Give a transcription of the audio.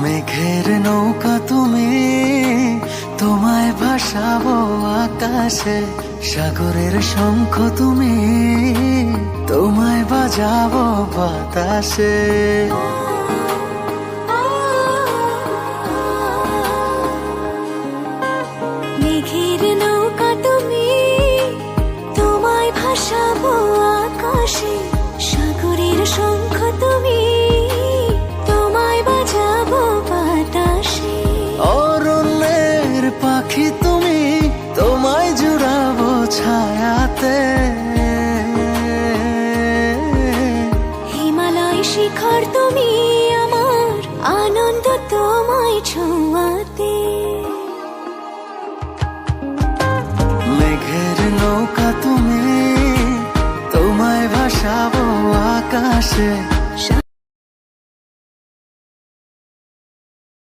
মেঘের নৌকা তুমি, তোমায় ভাসাবো আকাশে। সাগরের শঙ্খ তুমি, তোমায় বাজাবো বাতাসে। মেঘের নৌকা তুমি, তোমায় ভাসাবো আকাশে। সাগরের শঙ্খ তুমি, তোমায় বাজাবো বাতাসে। অরণ্যের পাখি তুমি, তোমায় জুড়াবো ছায়াতে। হিমালয় শিখর তুমি, আমার আনন্দ তোমায় ছোঁয়াতে। মেঘের নৌকা তুমি, তোমায় ভাসাবো আকাশে।